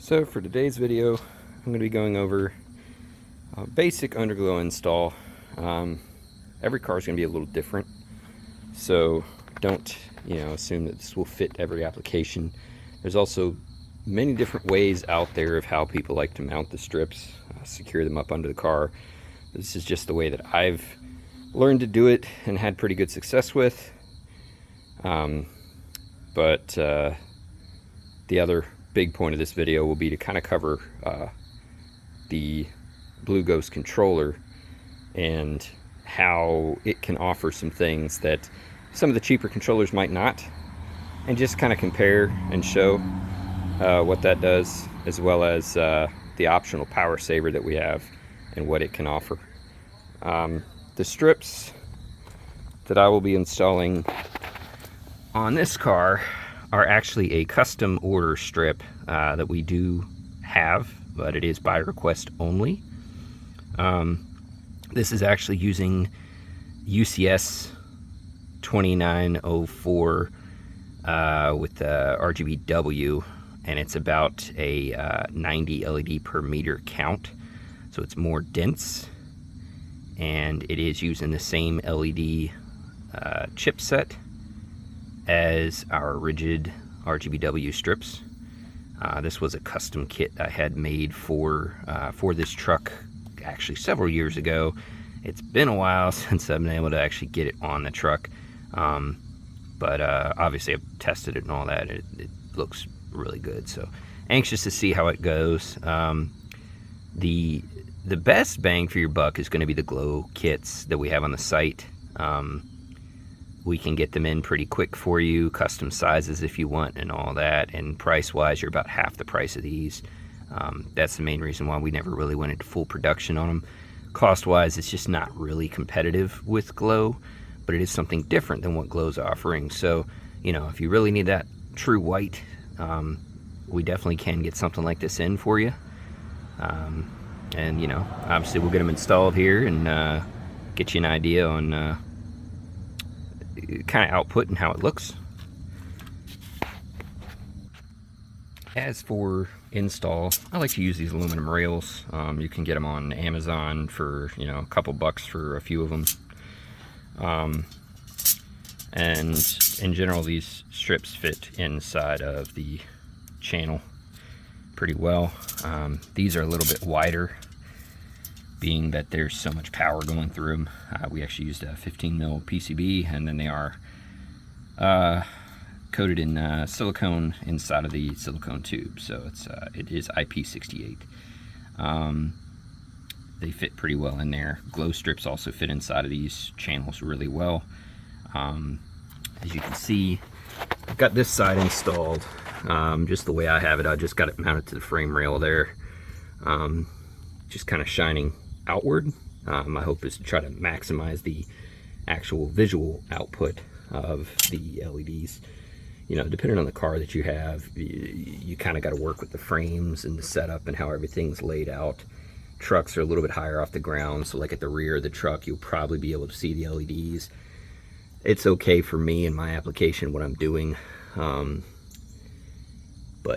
So for today's video, I'm going to be going over a basic underglow install. Every car is going to be a little different, so don't assume that this will fit every application. There's also many different ways out there of how people like to mount the strips, secure them up under the car. This is just the way that I've learned to do it and had pretty good success with. But the other big point of this video will be to kind of cover the BlueGhozt controller and how it can offer some things that some of the cheaper controllers might not, and just kind of compare and show what that does, as well as the optional power saver that we have and what it can offer. The strips that I will be installing on this car are actually a custom order strip that we do have, but it is by request only. This is actually using UCS 2904 with the RGBW, and it's about a 90 LED per meter count, so it's more dense, and it is using the same LED chipset as our rigid RGBW strips. This was a custom kit I had made for this truck actually several years ago. It's been a while since I've been able to actually get it on the truck, but obviously I've tested it and all that. It looks really good, so anxious to see how it goes. The best bang for your buck is going to be the glow kits that we have on the site. We can get them in pretty quick for you, custom sizes if you want and all that, and price-wise you're about half the price of these. That's the main reason why we never really went into full production on them. Cost-wise, it's just not really competitive with Glow, but it is something different than what Glow's offering. So, if you really need that true white, we definitely can get something like this in for you. And, obviously we'll get them installed here and get you an idea on kind of output and how it looks. As for install, I like to use these aluminum rails. You can get them on Amazon for a couple bucks for a few of them. And in general, these strips fit inside of the channel pretty well. These are a little bit wider, being that there's so much power going through them. We actually used a 15mm PCB, and then they are coated in silicone inside of the silicone tube, so it is IP68. They fit pretty well in there. Glow strips also fit inside of these channels really well. As you can see, I've got this side installed just the way I have it. I just got it mounted to the frame rail there, just kind of shining outward. My hope is to try to maximize the actual visual output of the LEDs. Depending on the car that you have, you kind of got to work with the frames and the setup and how everything's laid out. Trucks are a little bit higher off the ground, so like at the rear of the truck, you'll probably be able to see the LEDs. It's okay for me in my application, what I'm doing, but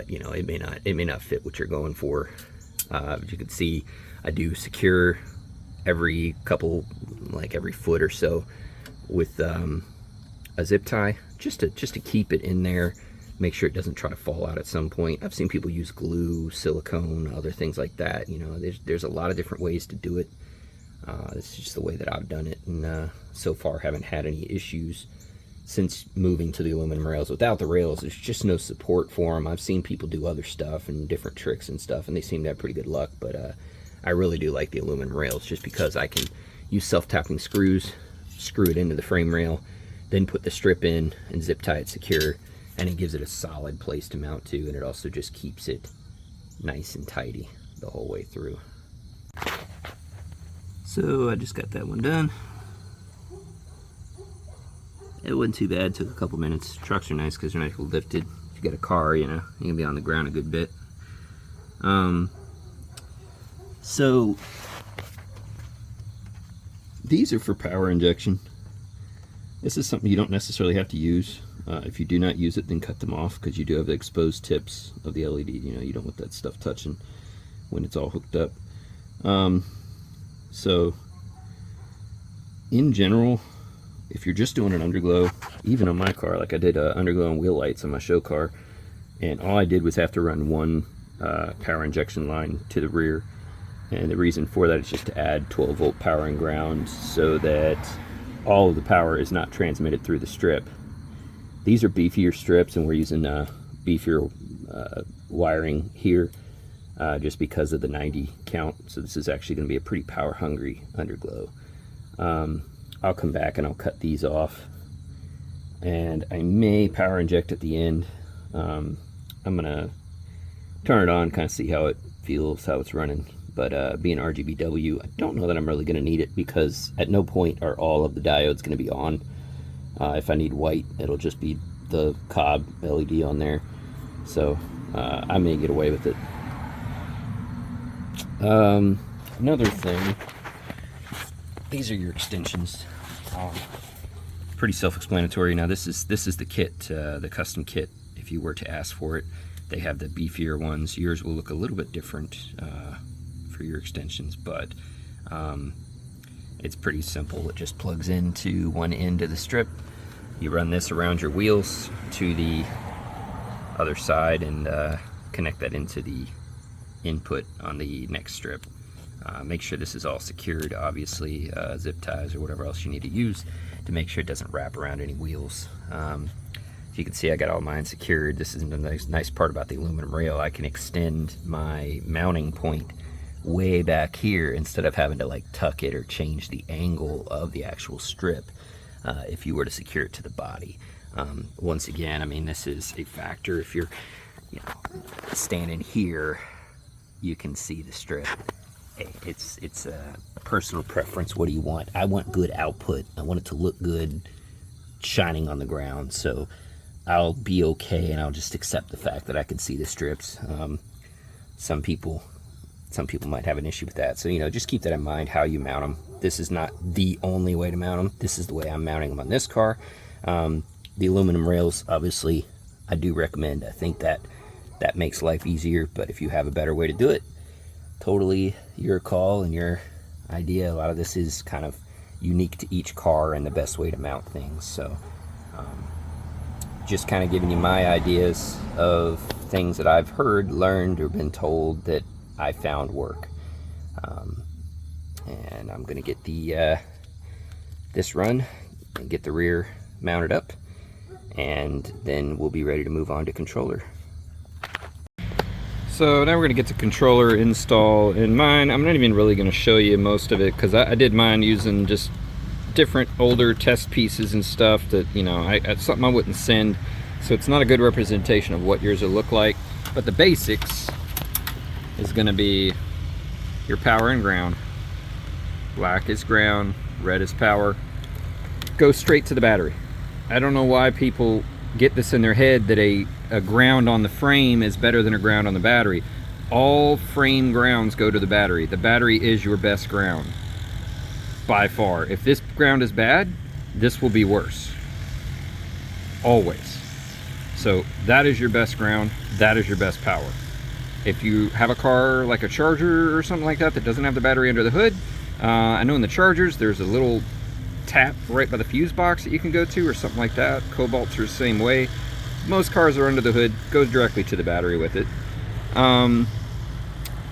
it may not fit what you're going for. As you can see, I do secure every every foot or so with a zip tie, just to keep it in there, make sure it doesn't try to fall out at some point. I've seen people use glue, silicone, other things like that. There's a lot of different ways to do it. This is just the way that I've done it, and so far haven't had any issues since moving to the aluminum rails. Without the rails, there's just no support for them. I've seen people do other stuff and different tricks and stuff, and they seem to have pretty good luck, but I really do like the aluminum rails just because I can use self-tapping screws, screw it into the frame rail, then put the strip in and zip tie it secure, and it gives it a solid place to mount to, and it also just keeps it nice and tidy the whole way through. So I just got that one done. It wasn't too bad, took a couple minutes. Trucks are nice because they're nicely lifted. If you got a car, you can be on the ground a good bit. So these are for power injection. This is something you don't necessarily have to use. If you do not use it, then cut them off, because you do have the exposed tips of the LED. You know, you don't want that stuff touching when it's all hooked up. So in general, if you're just doing an underglow, even on my car, like I did underglow and wheel lights on my show car, and all I did was have to run one power injection line to the rear, and the reason for that is just to add 12-volt power and ground so that all of the power is not transmitted through the strip. These are beefier strips, and we're using beefier wiring here just because of the 90 count. So this is actually going to be a pretty power hungry underglow. I'll come back and I'll cut these off, and I may power inject at the end. I'm gonna turn it on, kind of see how it feels, how it's running. But being RGBW, I don't know that I'm really gonna need it, because at no point are all of the diodes gonna be on. If I need white, it'll just be the cob LED on there. So I may get away with it. Another thing, these are your extensions. Pretty self-explanatory. Now this is the kit, the custom kit. If you were to ask for it, they have the beefier ones. Yours will look a little bit different for your extensions, but it's pretty simple. It just plugs into one end of the strip. You run this around your wheels to the other side and connect that into the input on the next strip. Make sure this is all secured, obviously, zip ties or whatever else you need to use to make sure it doesn't wrap around any wheels. As you can see, I got all mine secured. This is the nice part about the aluminum rail. I can extend my mounting point way back here instead of having to like tuck it or change the angle of the actual strip if you were to secure it to the body. Once again, I mean, this is a factor. If you're, you know, standing here, you can see the strip. It's a personal preference. What do you want? I want good output. I want it to look good shining on the ground. So I'll be okay, and I'll just accept the fact that I can see the strips. Some people might have an issue with that. So, you know, just keep that in mind how you mount them. This is not the only way to mount them. This is the way I'm mounting them on this car. The aluminum rails, obviously, I do recommend. I think that makes life easier, but if you have a better way to do it, totally your call and your idea. A lot of this is kind of unique to each car and the best way to mount things. So just kind of giving you my ideas of things that I've heard, learned, or been told that I found work. And I'm gonna get the this run and get the rear mounted up, and then we'll be ready to move on to controller. So now we're going to get to controller install. In mine, I'm not even really going to show you most of it, because I did mine using just different older test pieces and stuff that, you know, it's something I wouldn't send, so it's not a good representation of what yours will look like. But the basics is going to be your power and ground. Black is ground, red is power. Go straight to the battery. I don't know why people get this in their head that a ground on the frame is better than a ground on the battery. All frame grounds go to the battery. The battery is your best ground by far. If this ground is bad, this will be worse. Always. So that is your best ground. That is your best power. If you have a car like a Charger or something like that that doesn't have the battery under the hood, I know in the Chargers there's a little tap right by the fuse box that you can go to or something like that. Cobalts are the same way. Most cars are under the hood, goes directly to the battery with it.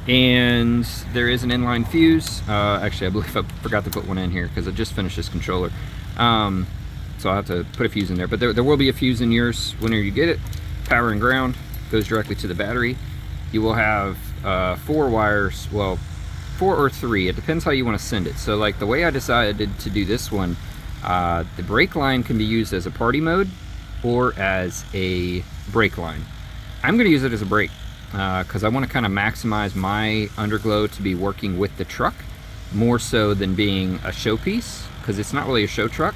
And there is an inline fuse. Actually, I believe I forgot to put one in here because I just finished this controller. So I'll have to put a fuse in there, but there will be a fuse in yours whenever you get it. Power and ground goes directly to the battery. You will have 4 wires, well, 4 or 3, it depends how you want to send it. So like the way I decided to do this one, the brake line can be used as a party mode or as a brake line. I'm going to use it as a brake because I want to kind of maximize my underglow to be working with the truck more so than being a showpiece, because it's not really a show truck.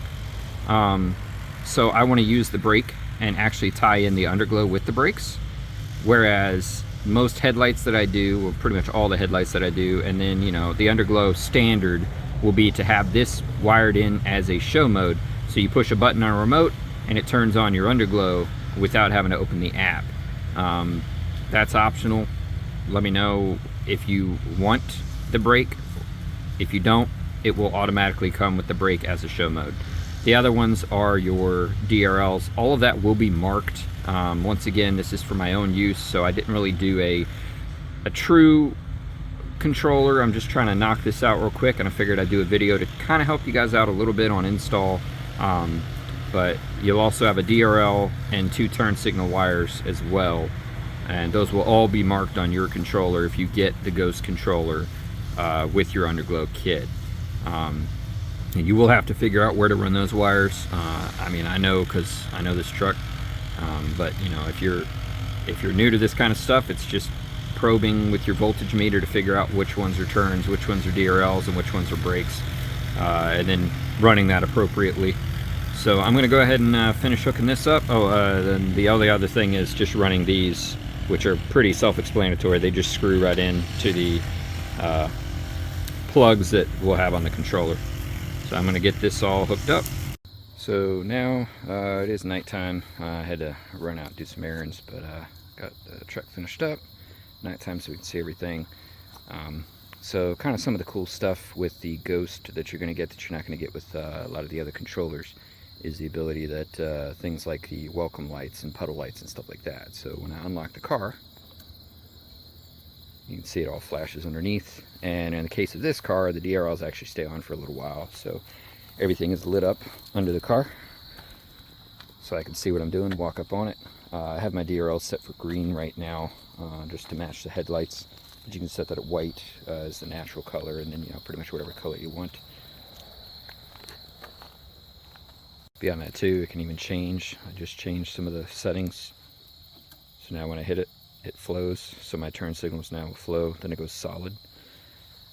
So I want to use the brake and actually tie in the underglow with the brakes, whereas most headlights that I do, well, pretty much all the headlights that I do, and then, you know, the underglow standard will be to have this wired in as a show mode. So you push a button on a remote and it turns on your underglow without having to open the app. That's optional. Let me know if you want the brake. If you don't, it will automatically come with the brake as a show mode. The other ones are your DRLs. All of that will be marked. Once again, this is for my own use, so I didn't really do a true controller. I'm just trying to knock this out real quick, and I figured I'd do a video to kind of help you guys out a little bit on install. But you'll also have a DRL and 2 turn signal wires as well, and those will all be marked on your controller if you get the Ghozt controller with your Underglow kit. And you will have to figure out where to run those wires. I mean, I know because I know this truck, but you know, if you're new to this kind of stuff, it's just probing with your voltage meter to figure out which ones are turns, which ones are DRLs, and which ones are brakes, and then running that appropriately. So I'm going to go ahead and finish hooking this up. Then the only other thing is just running these, which are pretty self-explanatory. They just screw right in to the plugs that we'll have on the controller. So I'm going to get this all hooked up. So now it is nighttime. I had to run out and do some errands, but got the truck finished up. Nighttime so we can see everything. So kind of some of the cool stuff with the Ghozt that you're going to get that you're not going to get with a lot of the other controllers is the ability that things like the welcome lights and puddle lights and stuff like that. So when I unlock the car, you can see it all flashes underneath. And in the case of this car, the DRLs actually stay on for a little while. So everything is lit up under the car. So I can see what I'm doing, walk up on it. I have my DRL set for green right now, just to match the headlights. But you can set that at white as the natural color, and then, you know, pretty much whatever color you want. Beyond that too, it can even change. I just changed some of the settings. So now when I hit it, it flows. So my turn signals now will flow, then it goes solid.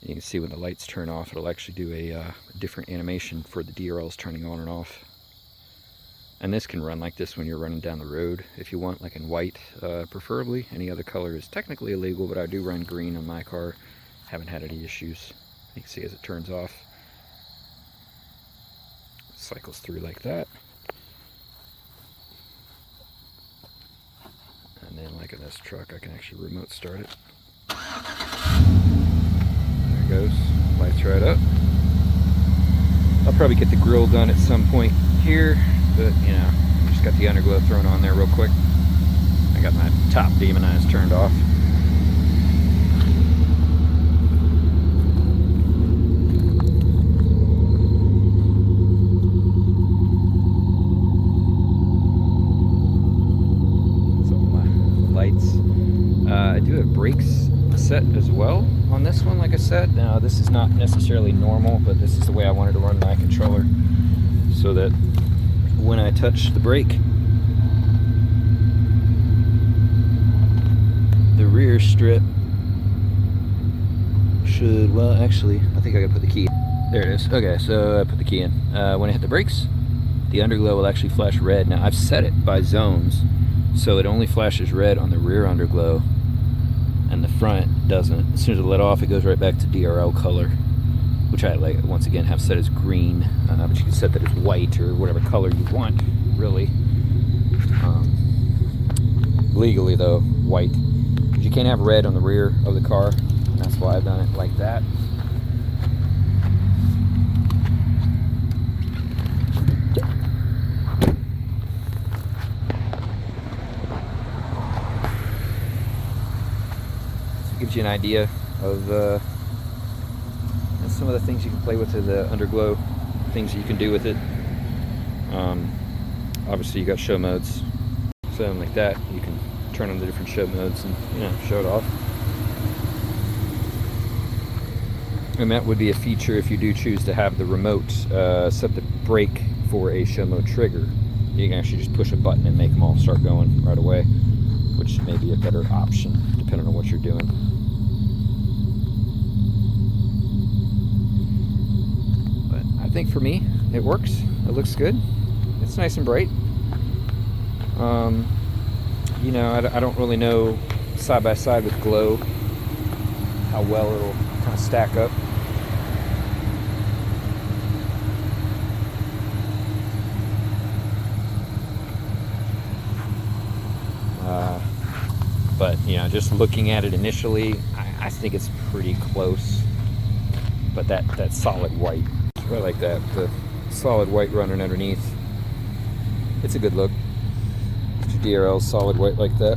And you can see when the lights turn off, it'll actually do a different animation for the DRLs turning on and off. And this can run like this when you're running down the road if you want, like in white preferably. Any other color is technically illegal, but I do run green on my car. Haven't had any issues. You can see as it turns off, it cycles through like that. And then like in this truck, I can actually remote start it. There it goes, lights right up. I'll probably get the grill done at some point here, but you know, just got the underglow thrown on there real quick. I got my top demonized turned off. So my lights. I do have brakes set as well on this one, like I said. Now this is not necessarily normal, but this is the way I wanted to run my controller, so that when I touch the brake, the rear strip should, well actually, I think I gotta put the key in. There it is. Okay, so I put the key in. When I hit the brakes, the underglow will actually flash red. Now I've set it by zones, so it only flashes red on the rear underglow, and the front doesn't. As soon as I let off, it goes right back to DRL color, which I, like, once again have set as green, but you can set that as white or whatever color you want, really. Legally though, white. Because you can't have red on the rear of the car, and that's why I've done it like that. Gives you an idea of some of the things you can play with the underglow, things that you can do with it. Obviously you got show modes, something like that. You can turn on the different show modes and, you know, show it off. And that would be a feature if you do choose to have the remote set the brake for a show mode trigger. You can actually just push a button and make them all start going right away, which may be a better option depending on what you're doing. But I think for me, it works. It looks good. It's nice and bright. You know, I don't really know side by side with glow how well it'll kind of stack up. But, you know, just looking at it initially, I think it's pretty close. But that solid white, I like that. The solid white running underneath. It's a good look. DRL solid white like that.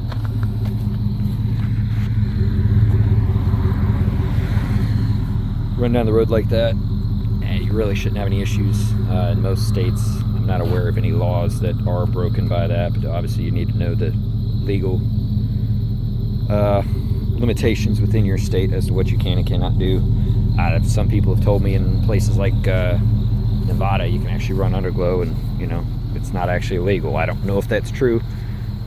Run down the road like that, and you really shouldn't have any issues. In most states, I'm not aware of any laws that are broken by that, but obviously you need to know the legal limitations within your state as to what you can and cannot do. Some people have told me in places like Nevada, you can actually run underglow, and you know, it's not actually illegal. I don't know if that's true.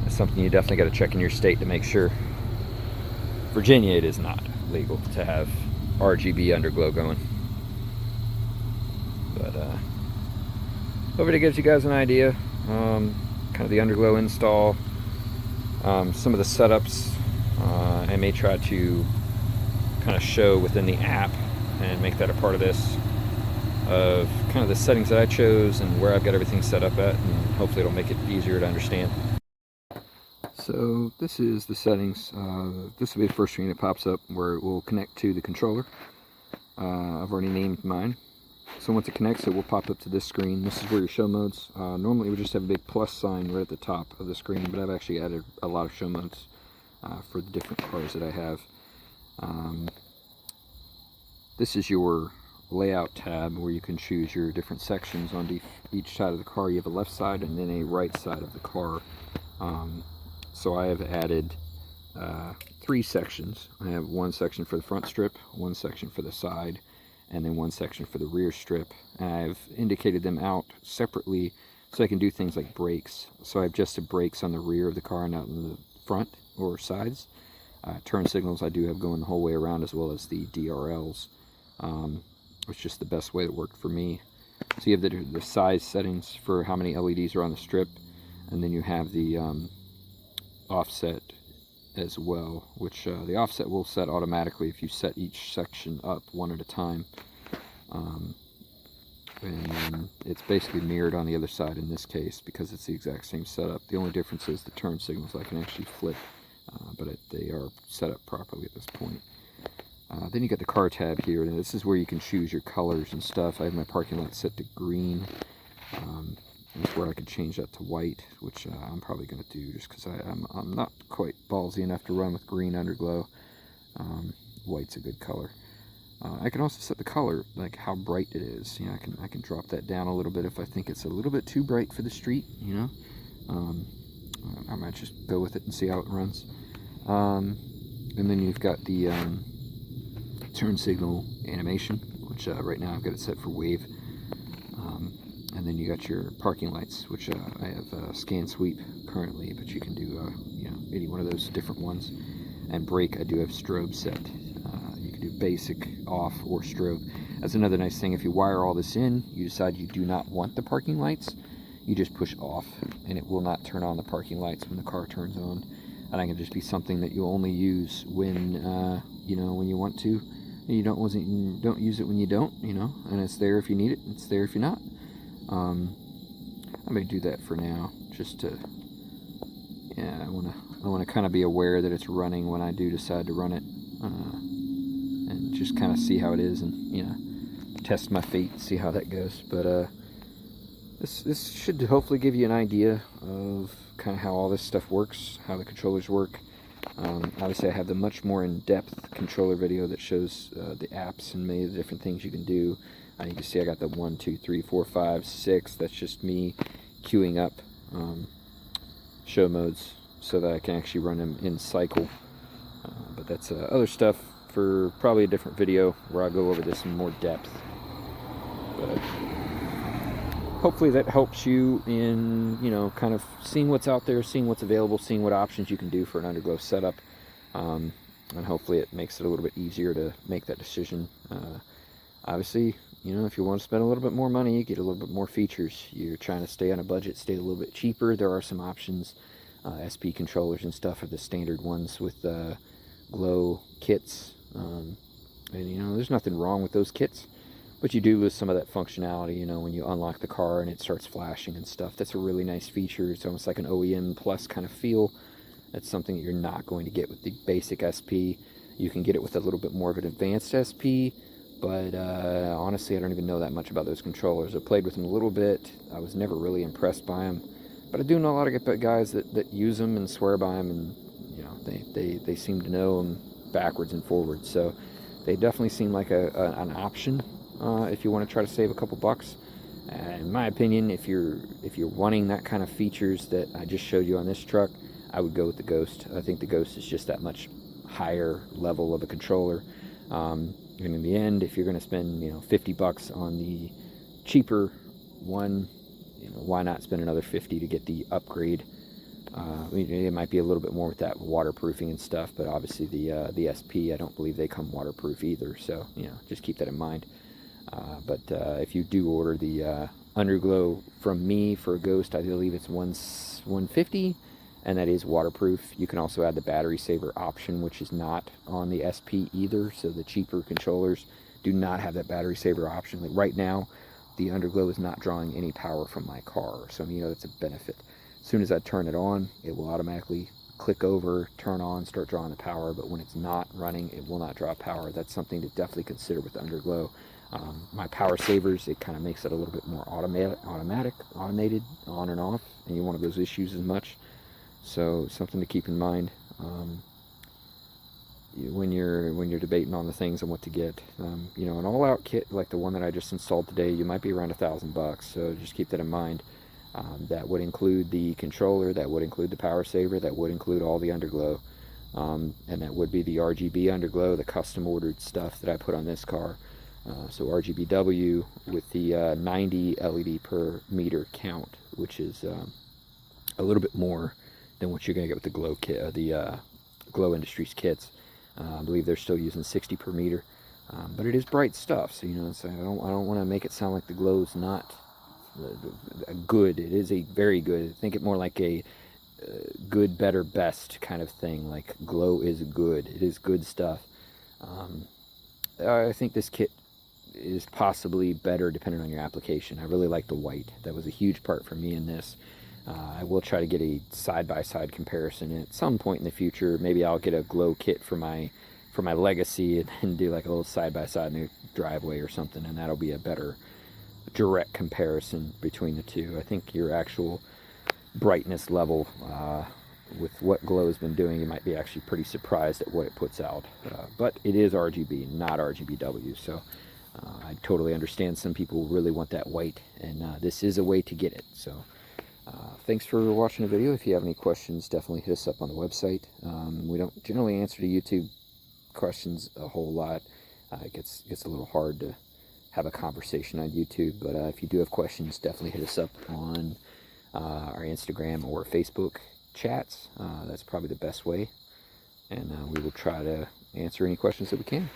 That's something you definitely got to check in your state to make sure. Virginia, it is not legal to have RGB underglow going. But hopefully it gives you guys an idea, kind of the underglow install, some of the setups. I may try to kind of show within the app and make that a part of this, of kind of the settings that I chose and where I've got everything set up at, and hopefully it'll make it easier to understand. So this is the settings. This will be the first screen that pops up where it will connect to the controller. I've already named mine. So once it connects, it will pop up to this screen. This is where your show modes. Normally it would just have a big plus sign right at the top of the screen, but I've actually added a lot of show modes for the different cars that I have. This is your layout tab where you can choose your different sections on each side of the car. You have a left side and then a right side of the car. So I have added 3 sections. I have one section for the front strip, one section for the side, and then one section for the rear strip. And I've indicated them out separately so I can do things like brakes. So I have adjusted brakes on the rear of the car, not on the front or sides. Turn signals I do have going the whole way around, as well as the DRLs. It's just the best way that worked for me. So you have the size settings for how many LEDs are on the strip, and then you have the offset as well, which the offset will set automatically if you set each section up one at a time. And then it's basically mirrored on the other side in this case because it's the exact same setup. The only difference is the turn signals I can actually flip, but they are set up properly at this point. Then you got the car tab here, and this is where you can choose your colors and stuff. I have my parking lot set to green. That's where I could change that to white, which I'm probably going to do just because I'm not quite ballsy enough to run with green underglow. White's a good color. I can also set the color, like how bright it is. You know, I can drop that down a little bit if I think it's a little bit too bright for the street. You know, I might just go with it and see how it runs. And then you've got the turn signal animation, which right now I've got it set for wave. And then you got your parking lights, which I have scan sweep currently, but you can do you know, any one of those different ones. And brake, I do have strobe set. You can do basic, off, or strobe. That's another nice thing. If you wire all this in, you decide you do not want the parking lights, you just push off, and it will not turn on the parking lights when the car turns on. And that can just be something that you only use when you know, when you want to. You don't use it when you don't, you know. And it's there if you need it. It's there if you're not. I may do that for now, just to, yeah, I want to kind of be aware that it's running when I do decide to run it, and just kind of see how it is, and you know, test my feet, see how that goes. But this should hopefully give you an idea of kind of how all this stuff works, how the controllers work. Obviously I have the much more in-depth controller video that shows the apps and many of the different things you can do. You can see I got the 1, 2, 3, 4, 5, 6. That's just me queuing up show modes so that I can actually run them in cycle. But that's other stuff for probably a different video where I'll go over this in more depth. But hopefully that helps you in, you know, kind of seeing what's out there, seeing what's available, seeing what options you can do for an underglow setup. And hopefully it makes it a little bit easier to make that decision. Obviously, you know, if you want to spend a little bit more money, you get a little bit more features. You're trying to stay on a budget, stay a little bit cheaper. There are some options. SP controllers and stuff are the standard ones with glow kits. And, you know, there's nothing wrong with those kits. But you do lose some of that functionality, you know, when you unlock the car and it starts flashing and stuff. That's a really nice feature. It's almost like an OEM Plus kind of feel. That's something that you're not going to get with the basic SP. You can get it with a little bit more of an advanced SP, but honestly, I don't even know that much about those controllers. I played with them a little bit. I was never really impressed by them, but I do know a lot of guys that use them and swear by them, and you know, they seem to know them backwards and forwards. So they definitely seem like an option if you want to try to save a couple bucks. In my opinion, if you're wanting that kind of features that I just showed you on this truck, I would go with the Ghost. I think the Ghost is just that much higher level of a controller. And in the end, if you're going to spend, you know, 50 bucks on the cheaper one, you know, why not spend another 50 to get the upgrade? It might be a little bit more with that waterproofing and stuff, but obviously the SP, I don't believe they come waterproof either. So, you know, just keep that in mind. But if you do order the Underglow from me for a Ghost, I believe it's $150, and that is waterproof. You can also add the battery saver option, which is not on the SP either. So the cheaper controllers do not have that battery saver option. Like right now, the Underglow is not drawing any power from my car, so you know that's a benefit. As soon as I turn it on, it will automatically click over, turn on, start drawing the power. But when it's not running, it will not draw power. That's something to definitely consider with the Underglow. My power savers, it kind of makes it a little bit more automated, on and off, and you won't have those issues as much. So something to keep in mind when you're debating on the things and what to get. You know, an all-out kit like the one that I just installed today, you might be around $1,000. So just keep that in mind. That would include the controller, that would include the power saver, that would include all the Underglow, and that would be the RGB Underglow, the custom ordered stuff that I put on this car. So RGBW with the 90 LED per meter count, which is a little bit more than what you're going to get with the Glow kit, the Glow Industries kits. I believe they're still using 60 per meter, but it is bright stuff. So you know, so I don't want to make it sound like the Glow is not good. It is a very good. Think it more like a good, better, best kind of thing. Like Glow is good. It is good stuff. I think this kit is possibly better depending on your application. I really like the white. That was a huge part for me in this. I will try to get a side-by-side comparison at some point in the future. Maybe I'll get a Glow kit for my Legacy and then do like a little side-by-side in the driveway or something, and that'll be a better direct comparison between the two. I think your actual brightness level with what Glow has been doing, you might be actually pretty surprised at what it puts out. But it is RGB, not RGBW, so I totally understand some people really want that white, and this is a way to get it. So thanks for watching the video. If you have any questions, definitely hit us up on the website. We don't generally answer to YouTube questions a whole lot. It gets a little hard to have a conversation on YouTube, but if you do have questions, definitely hit us up on our Instagram or Facebook chats. That's probably the best way, and we will try to answer any questions that we can.